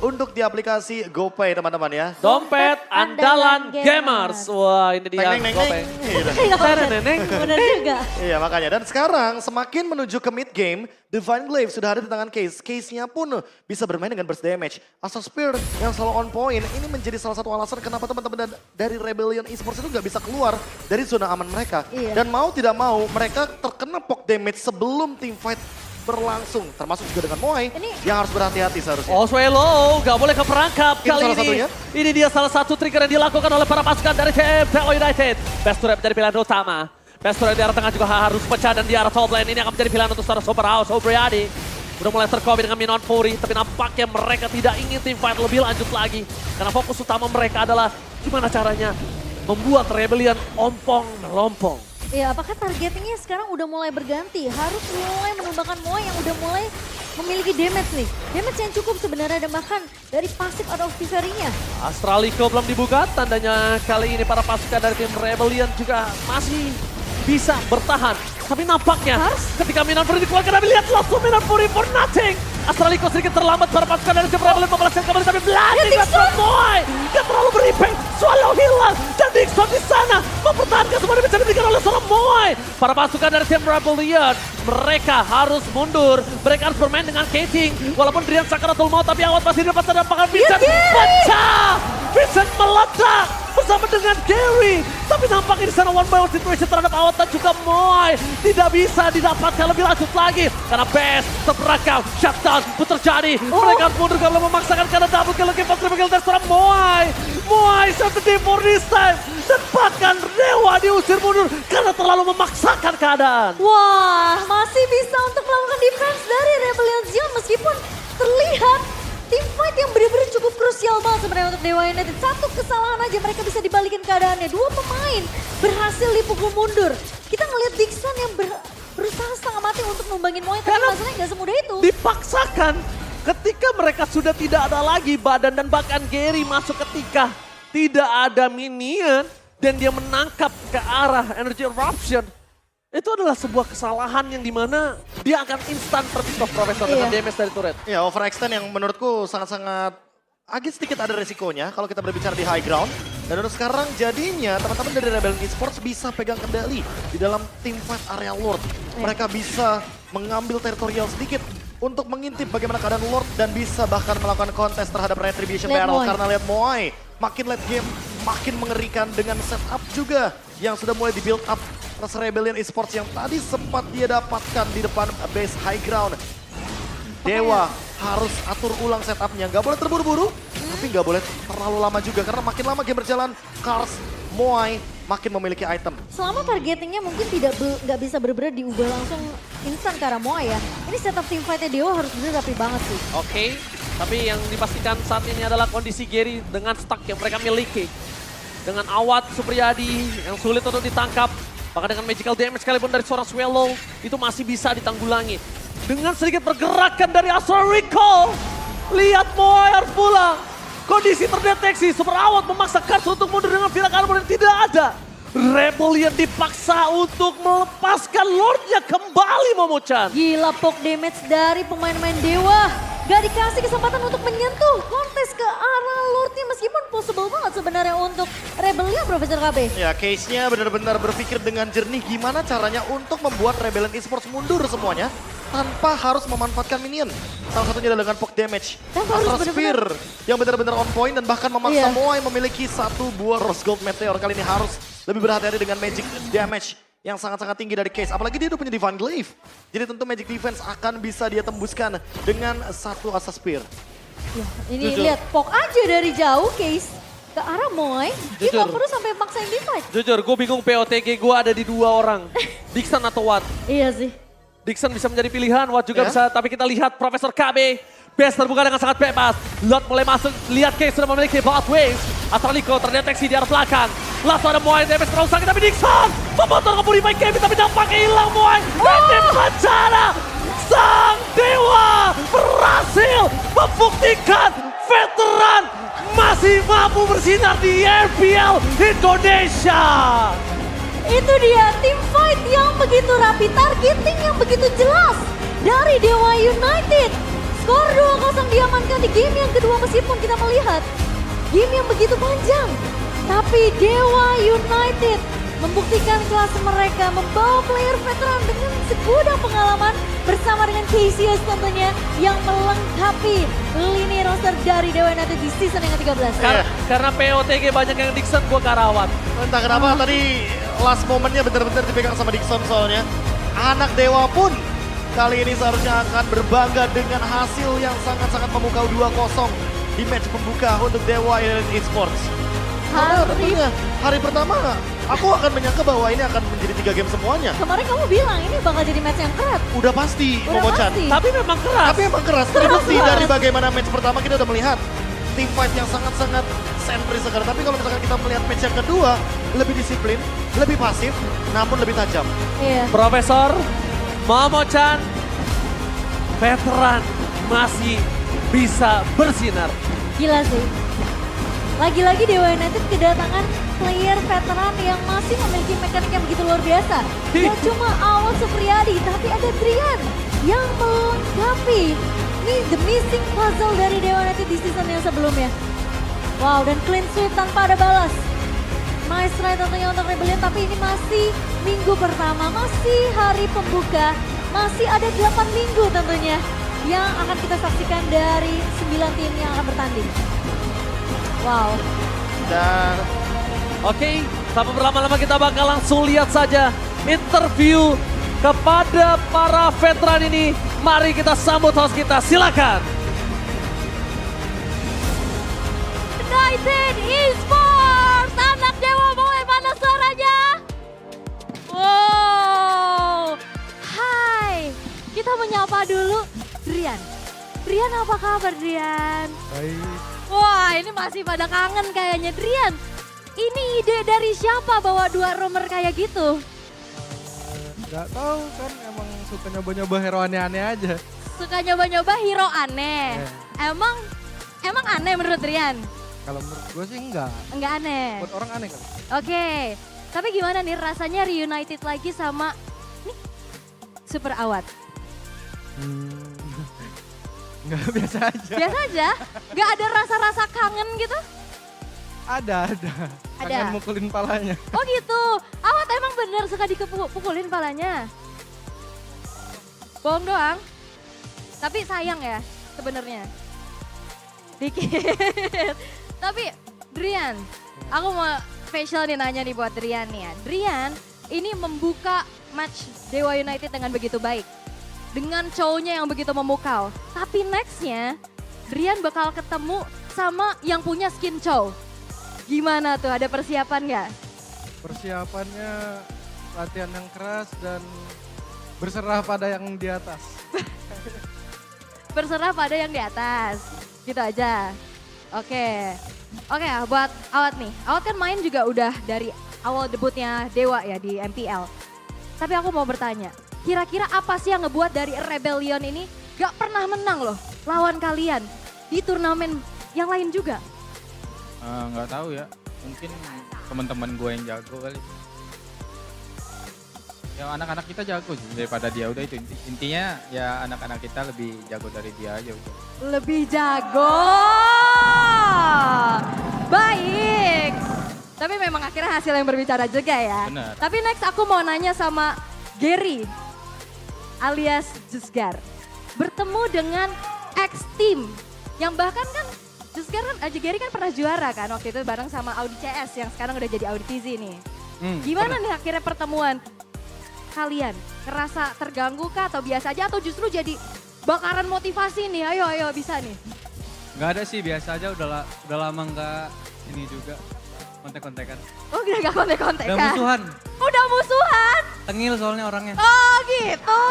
untuk di aplikasi GoPay teman-teman ya.
Dompet andalan gamers. Wah ini dia
Neng, neng, neng,
Gopay.
neng. Gitu.
Neneng.
Benar juga.
Iya makanya, dan sekarang semakin menuju ke mid game, Divine Glaive sudah sudah ada di tangan Case. Case-nya pun bisa bermain dengan burst damage. Assault Spear yang selalu on point, ini menjadi salah satu alasan kenapa teman-teman dari Rebellion Esports itu nggak bisa keluar dari zona aman mereka.
Iya.
Dan mau tidak mau, mereka terkena poke damage sebelum teamfight berlangsung. Termasuk juga dengan Moai yang harus berhati-hati seharusnya.
Oswelo gak boleh keperangkap
Ini
kali
salah
ini.
satunya.
Ini dia salah satu trigger yang dilakukan oleh para pasukan dari tim TO United. Best Turret menjadi pilihan utama. Best Turret di arah tengah juga harus pecah dan di arah top lane ini akan menjadi pilihan untuk seorang Super House O'Briady. Udah mulai terkobi dengan Minon Fury, tapi nampaknya mereka tidak ingin tim fight lebih lanjut lagi. Karena fokus utama mereka adalah gimana caranya membuat Rebellion ompong melompong.
Ya, apakah targetingnya sekarang udah mulai berganti? Harus mulai menembakkan Moai yang udah mulai memiliki damage nih. Damage yang cukup sebenarnya dan bahkan dari pasif atau Viverinya.
Astraliko belum dibuka, tandanya kali ini para pasukan dari tim Rebellion juga masih bisa bertahan. Tapi nampaknya ketika Minon Fury dikeluarkan, tapi lihat langsung Minon Fury for nothing. Astraliko sedikit terlambat para pasukan dari tim Rebellion membalaskan kembali, tapi Blinding Blast Moai gak terlalu berimpact. Swallow hilang dan Dixon di sana mempertahankan semua damage yang diberikan oleh seorang Moai. Para pasukan dari tim Rebellion, mereka harus mundur. Mereka harus bermain dengan Kating. Walaupun Drian Sakaratul Maut, tapi awat masih dapat terdampak. Vincent pecah. Vincent meledak bersama dengan Gary. Tapi nampaknya di sana one by one situation terhadap awat dan juga Moai tidak bisa didapatkan lebih lanjut lagi. Karena best terperangkap, shutdown pun terjadi. Mereka harus mundur kalau memaksakan karena double kill lagi pas triple kill dari seorang Moai. Moai save the day for this time. Dan bahkan Dewa diusir mundur karena terlalu memaksakan keadaan.
Wah, masih bisa untuk melakukan defense dari Rebellion Zion meskipun terlihat tim fight yang benar-benar cukup krusial banget sebenarnya untuk Dewa United. Satu kesalahan aja mereka bisa dibalikin keadaannya. Dua pemain berhasil dipukul mundur. Kita ngelihat Dixon yang berusaha setengah mati untuk numbangin Moai, tapi masalahnya nggak semudah itu.
Dipaksakan ketika mereka sudah tidak ada lagi badan dan bahkan Gary masuk ketika tidak ada minion dan dia menangkap ke arah energy eruption. Itu adalah sebuah kesalahan yang dimana dia akan instan terpick off Profesor dengan damage dari turret.
Ya, overextend yang menurutku sangat-sangat agak sedikit ada resikonya kalau kita berbicara di high ground. Dan untuk sekarang jadinya teman-teman dari Rebellion Esports bisa pegang kendali di dalam teamfight area Lord. Mereka bisa mengambil teritorial sedikit untuk mengintip bagaimana keadaan Lord dan bisa bahkan melakukan kontes terhadap Retribution Battle. Karena lihat Moai makin late game, makin mengerikan dengan setup juga yang sudah mulai di-build up atas Rebellion Esports yang tadi sempat dia dapatkan di depan base high ground. Dewa harus atur ulang setupnya, nggak boleh terburu-buru, tapi nggak boleh terlalu lama juga karena makin lama game berjalan, Kars, Moai makin memiliki item.
Selama targetingnya mungkin nggak bisa benar-benar diubah langsung instan ke arah Moai ya. Ini setup team fight-nya Dewa harus benar rapi banget sih.
Oke, tapi yang dipastikan saat ini adalah kondisi Gary dengan stack yang mereka miliki. Dengan Awat Supriyadi yang sulit untuk ditangkap. Bahkan dengan magical damage sekalipun dari seorang Swallow itu masih bisa ditanggulangi. Dengan sedikit pergerakan dari Astraliko. Lihat Moai harus pulang. Kondisi terdeteksi, Super Awat memaksa Kars untuk mundur dengan Villa Carbon yang tidak ada. Rebellion dipaksa untuk melepaskan Lordnya kembali Momochan.
Gila poke damage dari pemain-pemain Dewa. Gak dikasih kesempatan untuk menyentuh kontes ke arah Lordnya meskipun possible banget sebenarnya untuk Rebellion Profesor KB.
Ya, case-nya benar-benar berpikir dengan jernih gimana caranya untuk membuat Rebellion Esports mundur semuanya tanpa harus memanfaatkan minion. Salah satunya adalah dengan poke damage. Astra Spear yang benar-benar on point dan bahkan memaksa Moai memiliki satu buah Rose Gold Meteor. Kali ini harus lebih berhati-hati dengan magic damage yang sangat-sangat tinggi dari Case. Apalagi dia udah punya Divine Glaive. Jadi tentu magic defense akan bisa dia tembuskan dengan satu Astra Spear.
Ya, ini lihat poke aja dari jauh Case ke arah Moai. Dia gak perlu sampai maksain di fight.
Jujur, gue bingung POTG gue ada di dua orang. Dixon atau Watt.
Iya sih.
Dixon bisa menjadi pilihan, Watt juga bisa. Tapi kita lihat Profesor KB. Best terbuka dengan sangat bebas. Lot mulai masuk, lihat Case sudah memiliki bot waves. Astraliko terdeteksi di arah belakang. Langsung ada Moai, damage terlalu sakit, tapi Dixon memotong ke Purify Kevin, tapi dampaknya hilang Moai. Dan bencana, sang Dewa berhasil membuktikan veteran masih mampu bersinar di RPL Indonesia.
Itu dia tim fight yang begitu rapi, targeting yang begitu jelas dari Dewa United. Skor 2-0 diamankan di game yang kedua meskipun kita melihat game yang begitu panjang. Tapi Dewa United membuktikan kelas mereka, membawa player veteran dengan segudang pengalaman bersama dengan Cassius tentunya yang melengkapi lini roster dari Dewa United di season yang ke-13.
Karena POTG banyak yang Dixon, gue Karawat.
Entah kenapa tadi last momennya benar-benar dipegang sama Dixon soalnya. Anak Dewa pun kali ini seharusnya akan berbangga dengan hasil yang sangat-sangat memukau 2-0 di match pembuka untuk Dewa United Esports. Karena tentunya hari pertama aku akan menyangka bahwa ini akan menjadi 3 game semuanya.
Kemarin kamu bilang ini bakal jadi match yang keras.
Udah pasti,
Udah
Momo-chan.
pasti.
Tapi memang keras.
Tapi emang keras. Terbukti dari bagaimana match pertama kita udah melihat team fight yang sangat-sangat sentris sekarang. Tapi kalau misalkan kita melihat match yang kedua, lebih disiplin, lebih pasif, namun lebih tajam.
Iya.
Profesor Momo-chan, veteran masih bisa bersinar.
Gila sih. Lagi-lagi Dewa United kedatangan player veteran yang masih memiliki mekanik yang begitu luar biasa. Gak cuma Awal Supriyadi, tapi ada Drian yang melengkapi. Ini the missing puzzle dari Dewa United di season yang sebelumnya. Wow, dan clean sweep tanpa ada balas. Nice try tentunya untuk Rebellion, tapi ini masih minggu pertama, masih hari pembuka. Masih ada 8 minggu tentunya yang akan kita saksikan dari 9 tim yang akan bertanding. Wow.
Dan
Oke, tanpa berlama-lama kita bakal langsung lihat saja interview kepada para veteran ini. Mari kita sambut host kita, silakan.
United Esports, anak Dewa boleh mana suaranya? Wow. Hai, kita menyapa dulu Drian. Drian apa kabar Drian?
Baik,
Wah ini masih pada kangen kayaknya Drian. Ini ide dari siapa bawa 2 roamer kayak gitu?
nggak tahu kan emang suka nyoba-nyoba hero aneh-aneh aja.
Suka nyoba-nyoba hero aneh. Emang aneh menurut Drian?
Kalau menurut gue sih enggak,
Enggak aneh.
buat orang aneh kali.
Oke, tapi gimana nih rasanya reunited lagi sama nih Super Awat?
Enggak, biasa aja.
Biasa aja? Gak ada rasa-rasa kangen gitu?
Ada.
Ada.
Kangen mukulin palanya.
Oh gitu, Awat emang bener suka dipukulin palanya? Bohong doang? Tapi sayang ya sebenarnya. Dikit. Tapi Drian, aku mau spesial nih nanya nih buat Drian nih ya. Drian ini membuka match Dewa United dengan begitu baik. Dengan cowoknya yang begitu memukau. Tapi nextnya Drian bakal ketemu sama yang punya skin cow. Gimana tuh, ada persiapan nggak?
Persiapannya latihan yang keras dan berserah pada yang di atas.
Berserah pada yang di atas. Gitu aja. Oke. Oke, buat Awat nih. Awat kan main juga udah dari awal debutnya Dewa ya di MPL. Tapi aku mau bertanya, kira-kira apa sih yang ngebuat dari Rebellion ini gak pernah menang loh lawan kalian di turnamen yang lain juga?
Nggak tahu ya, mungkin teman-teman gue yang jago kali. Ya anak-anak kita jago sih daripada dia, udah itu intinya ya anak-anak kita lebih jago dari dia aja udah.
Lebih jago. Baik. Tapi memang akhirnya hasil yang berbicara juga ya.
Benar.
Tapi next aku mau nanya sama Gary alias Jusgar. Bertemu dengan ex-team yang bahkan kan Jusgar kan, Gary kan pernah juara kan waktu itu bareng sama Audi CS yang sekarang udah jadi Audi TZ nih. Gimana nih akhirnya pertemuan kalian? Ngerasa terganggu kah atau biasa aja atau justru jadi bakaran motivasi nih? Ayo bisa nih.
Nggak ada sih, biasa aja udah lama nggak ini juga kontek-kontekan.
Oh gak kontek-kontekan?
Udah musuhan,
Udah musuhan?
tengil soalnya orangnya.
Oh gitu.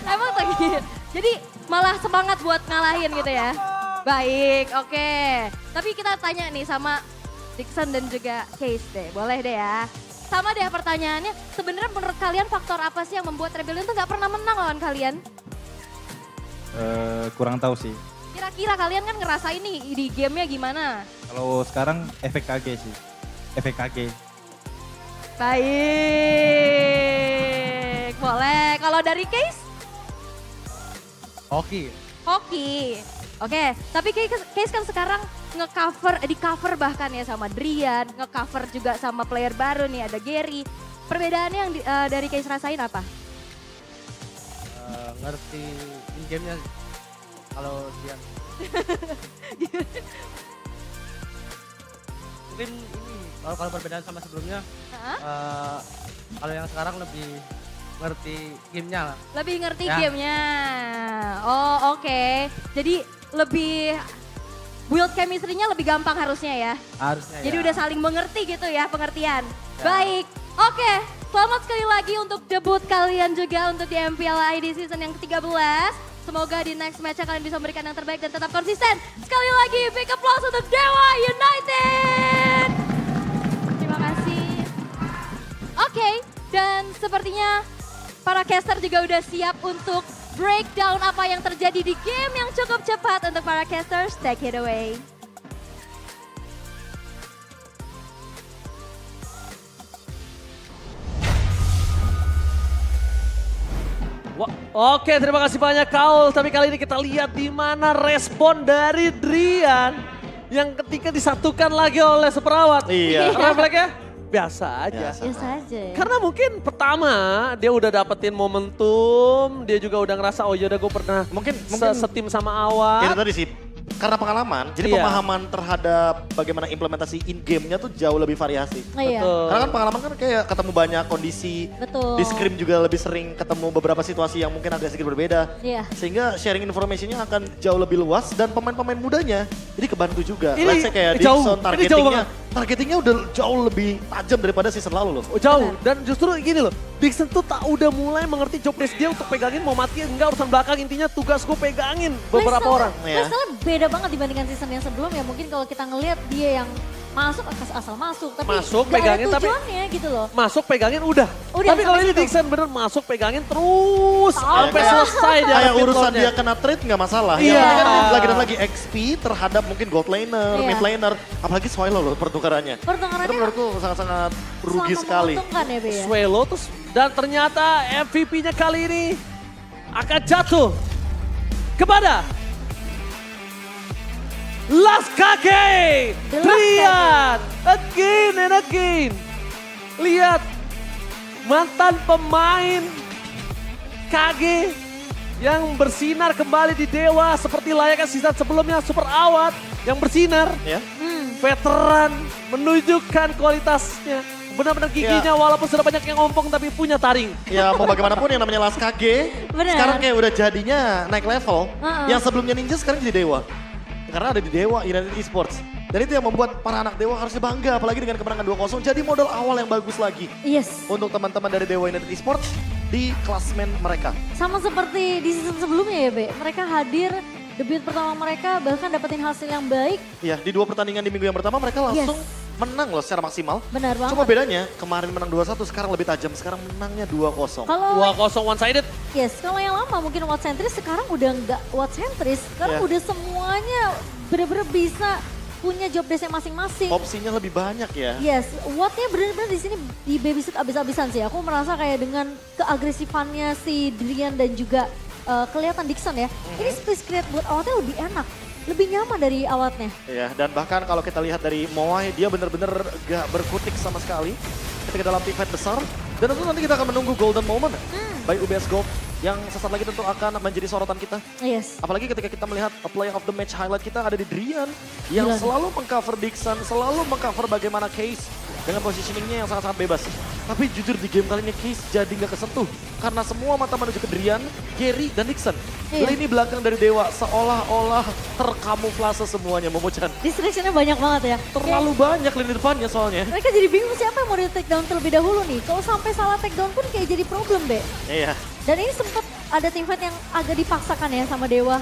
Emang tengil. Jadi malah semangat buat ngalahin gitu ya? Baik, oke. Tapi kita tanya nih sama Dixon dan juga Case deh, boleh deh ya. Sama deh pertanyaannya, sebenarnya menurut kalian faktor apa sih yang membuat Rebellion tuh gak pernah menang lawan kalian?
Kurang tahu sih.
Kira-kira kalian kan ngerasain nih di gamenya gimana?
Kalau sekarang efek KG sih, efek KG.
Baik, boleh. Kalau dari Case?
Hoki.
Hoki. Oke, tapi Case kan sekarang di cover bahkan ya sama Drian, nge-cover juga sama player baru nih ada Gary. Perbedaannya yang dari Case rasain apa?
ngerti in game-nya kalau dia. Mungkin ini kalau perbedaan sama sebelumnya, kalau yang sekarang lebih ngerti gamenya lah.
Lebih ngerti
Ya.
gamenya. Oh oke. Jadi lebih build chemistry-nya lebih gampang harusnya ya.
Harusnya
Jadi
ya.
udah saling mengerti gitu ya pengertian. Baik. Oke. Selamat sekali lagi untuk debut kalian juga untuk di MPL ID season yang ke-13. Semoga di next match kalian bisa memberikan yang terbaik dan tetap konsisten. Sekali lagi big applause untuk Dewa United. Terima kasih. Oke, dan sepertinya para caster juga udah siap untuk breakdown apa yang terjadi di game yang cukup cepat untuk para casters. Take it away.
Oke, terima kasih banyak Kaul. Tapi kali ini kita lihat di mana respon dari Drian yang ketika disatukan lagi oleh Seperawat.
Iya.
Refleksnya biasa aja.
Biasa aja ya.
Karena mungkin pertama dia udah dapetin momentum, dia juga udah ngerasa oh yaudah gue pernah
Mungkin
setim sama
itu
Awat.
tadi sih. Karena pengalaman, jadi
Iya.
pemahaman terhadap bagaimana implementasi in-game-nya tuh jauh lebih variasi.
Oh, iya.
Betul.
Karena kan pengalaman kan kayak ketemu banyak kondisi,
Betul.
di scrim juga lebih sering ketemu beberapa situasi yang mungkin agak sedikit berbeda.
Iya.
Sehingga sharing information-nya akan jauh lebih luas dan pemain-pemain mudanya jadi kebantu juga.
Ini
Let's say kayak
jauh,
Dixon
ini jauh
targetingnya udah jauh lebih tajam daripada season lalu loh.
Oh, jauh. Dan justru gini loh, Dixon tuh tak udah mulai mengerti job desk dia untuk pegangin mau mati enggak urusan belakang, intinya tugas gue pegangin beberapa orang.
Iya.
Playstyle beda banget dibandingkan season yang sebelumnya. Mungkin kalau kita ngelihat dia yang masuk asal masuk. Tapi
Masuk,
nggak
pegangin,
ada
tapi-
tujuannya gitu loh.
Masuk pegangin udah.
Udah,
Tapi kalau
sampai
ini
situ.
Dixon bener masuk pegangin terus sampai
Kayak-
selesai dia.
Kayak
ada
urusan
fitronnya.
dia kena trade nggak masalah.
Iya.
Yang penting kan lagi dan lagi XP terhadap mungkin gold laner,
Iya.
mid laner, apalagi Swallow loh pertukarannya. Itu
Pertukarannya
menurutku sangat-sangat rugi
selama
sekali.
menguntungkan ya Be ya.
Swallow terus dan ternyata MVP-nya kali ini akan jatuh kepada Last Kage.
The Last
Lihat again and again. Lihat mantan pemain KG yang bersinar kembali di Dewa seperti layaknya season sebelumnya Super Awat yang bersinar.
Ya.
Veteran menunjukkan kualitasnya. Benar-benar giginya walaupun sudah banyak yang ngompong tapi punya taring.
Ya mau bagaimanapun yang namanya Last KG
Benar.
sekarang kayak udah jadinya naik level.
Heeh.
Yang sebelumnya Ninja sekarang jadi Dewa. Karena ada di Dewa United Esports. Dan itu yang membuat para anak Dewa harusnya bangga apalagi dengan kemenangan 2-0 jadi modal awal yang bagus lagi
Yes.
untuk teman-teman dari Dewa United Esports di klasmen mereka.
Sama seperti di season sebelumnya ya Be. Mereka hadir, debut pertama mereka bahkan dapetin hasil yang baik.
Ya, di 2 pertandingan di minggu yang pertama mereka langsung menang loh secara maksimal.
Benar banget.
Cuma bedanya kemarin menang 2-1 sekarang lebih tajam. Sekarang menangnya 2-0.
Kalau
2-0 one sided.
yes, kalau yang lama mungkin Watt Centris sekarang udah nggak Watt Centris. Sekarang
Iya.
udah semuanya bener-bener bisa punya job desk-nya masing-masing.
Opsinya lebih banyak ya.
Yes, Watt-nya bener-bener di sini di babysit abis-abisan sih. Aku merasa kayak dengan keagresifannya si Drian dan juga kelihatan Dixon ya. Ini space create buat awatnya lebih enak. Lebih nyaman dari awatnya.
Ya, dan bahkan kalau kita lihat dari Moai, dia benar-benar gak berkutik sama sekali ketika dalam team fight besar. Dan tentu nanti kita akan menunggu golden moment by UBS Gold yang sesaat lagi tentu akan menjadi sorotan kita.
Yes.
Apalagi ketika kita melihat player of the match highlight kita ada di Drian yang
Gila.
selalu mengcover Dixon, selalu mengcover bagaimana Case dengan positioningnya yang sangat-sangat bebas. Tapi jujur di game kali ini Case jadi nggak kesentuh karena semua mata menuju ke Drian, Gary, dan Dixon.
Iya.
Lini belakang dari Dewa seolah-olah terkamuflase semuanya, Momo-chan.
Distraction-nya banyak banget ya.
Terlalu banyak lini depannya soalnya.
Mereka jadi bingung siapa yang mau di take down terlebih dahulu nih. Kalau sampai salah take down pun kayak jadi problem, Be.
Iya.
Dan ini sempat ada teamfight yang agak dipaksakan ya sama Dewa.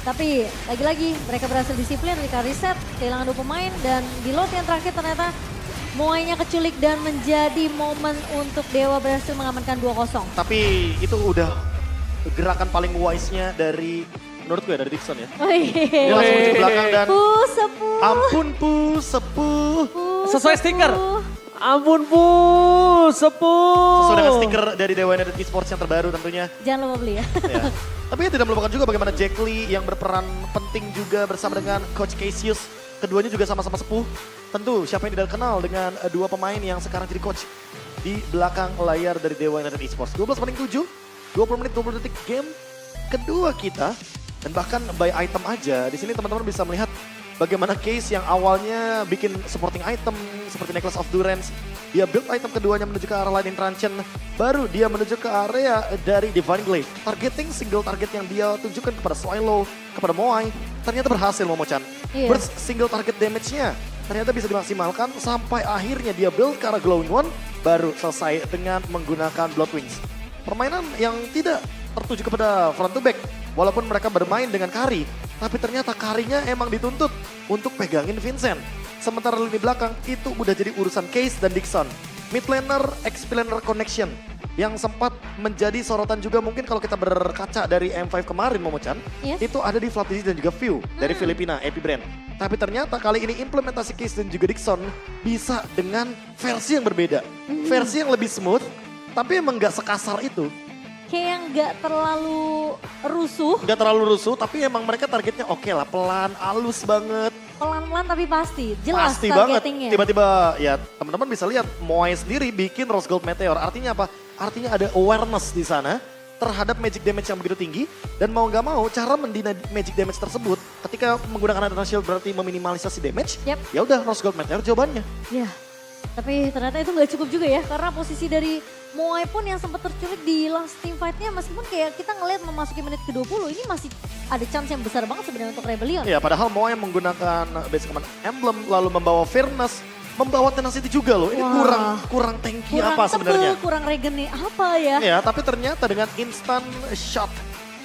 Tapi lagi-lagi mereka berhasil disiplin, mereka reset, kehilangan 2 pemain. Dan di lot yang terakhir ternyata Moai-nya keculik dan menjadi momen untuk Dewa berhasil mengamankan 2-0.
Tapi itu udah gerakan paling wise-nya dari, menurut gue ya, dari Dixon ya. Dia langsung menuju ke belakang dan
Sepuh.
ampun sepuh.
Sesuai stiker. Ampun sepuh.
Sesuai dengan stiker dari Dewa United Esports yang terbaru tentunya.
Jangan lupa beli ya.
Ya. Tapi ya tidak melupakan juga bagaimana Jack Lee yang berperan penting juga bersama dengan Coach Cassius. Keduanya juga sama-sama sepuh. Tentu siapa yang tidak kenal dengan 2 pemain yang sekarang jadi coach di belakang layar dari Dewa United Esports. 12-7 20 menit 20 detik game kedua kita. Dan bahkan by item aja, di sini teman-teman bisa melihat bagaimana Case yang awalnya bikin supporting item seperti Necklace of Durance. Dia build item keduanya menuju ke arah Lightning Truncheon. Baru dia menuju ke area dari Divine Glaive. Targeting single target yang dia tunjukkan kepada Swallow, kepada Moai. Ternyata berhasil Momo-chan.
Iya.
Burst single target damage-nya ternyata bisa dimaksimalkan sampai akhirnya dia build ke arah Glowing One. Baru selesai dengan menggunakan Blood Wings. Permainan yang tidak tertuju kepada front to back. Walaupun mereka bermain dengan Kari, tapi ternyata Karinya emang dituntut untuk pegangin Vincent. Sementara lini belakang itu udah jadi urusan Case dan Dixon. Mid laner, X-Laner connection yang sempat menjadi sorotan juga mungkin kalau kita berkaca dari M5 kemarin Momo-chan.
Yes.
Itu ada di Flaptizi dan juga View dari Filipina, Epi Brand. Tapi ternyata kali ini implementasi Case dan juga Dixon bisa dengan versi yang berbeda. Versi yang lebih smooth, tapi emang gak sekasar itu.
Kayak yang nggak terlalu rusuh,
Gak terlalu rusuh, tapi emang mereka targetnya oke lah, pelan, halus banget.
pelan-pelan tapi pasti. Jelas
Pasti banget.
targetingnya.
Tiba-tiba ya teman-teman bisa lihat Moai sendiri bikin Rose Gold Meteor. Artinya apa? Artinya ada awareness di sana terhadap magic damage yang begitu tinggi. Dan mau gak mau cara mendina magic damage tersebut ketika menggunakan Eternal Shield berarti meminimalisasi damage.
Yap.
Ya udah Rose Gold Meteor jawabannya.
Ya, tapi ternyata itu nggak cukup juga ya. Karena posisi dari Moai pun yang sempat terculik di last team fight-nya meskipun kayak kita ngelihat memasuki menit ke-20 ini masih ada chance yang besar banget sebenarnya untuk Rebellion.
Ya padahal Moai menggunakan basic command emblem lalu membawa Fairness, membawa Tenacity juga loh. Ini
Wah.
kurang tanky
Kurang
apa
tebel,
sebenarnya?
kurang regen nih apa ya?
Ya, tapi ternyata dengan instant shot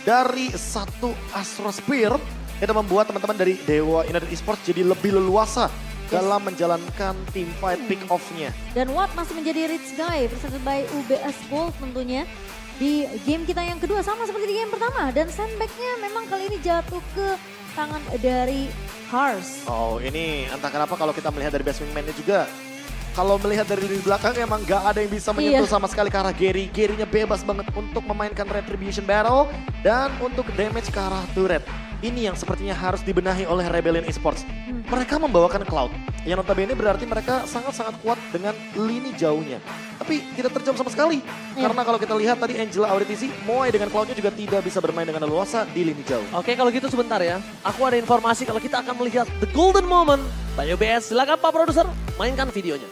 dari satu Astro Spear itu membuat teman-teman dari Dewa United Esports jadi lebih leluasa dalam menjalankan team fight pick off-nya.
Dan Watt masih menjadi rich guy presented by UBS Gold tentunya. Di game kita yang kedua sama seperti di game pertama. Dan sandbag-nya memang kali ini jatuh ke tangan dari Hars.
Oh, ini entah kenapa kalau kita melihat dari best wingman-nya juga. Kalau melihat dari lini belakang emang gak ada yang bisa menyentuh
Iya.
sama sekali ke arah Gary. Gary-nya bebas banget untuk memainkan Retribution Battle dan untuk damage ke arah turret. Ini yang sepertinya harus dibenahi oleh Rebellion Esports. Mereka membawakan Cloud, yang notabene berarti mereka sangat-sangat kuat dengan lini jauhnya. Tapi tidak terjawab sama sekali. Karena kalau kita lihat tadi Angela Auritizi, Moai dengan Cloud-nya juga tidak bisa bermain dengan leluasa di lini jauh.
Oke, kalau gitu sebentar ya. Aku ada informasi kalau kita akan melihat The Golden Moment by UBS. Silakan Pak Produser, mainkan videonya.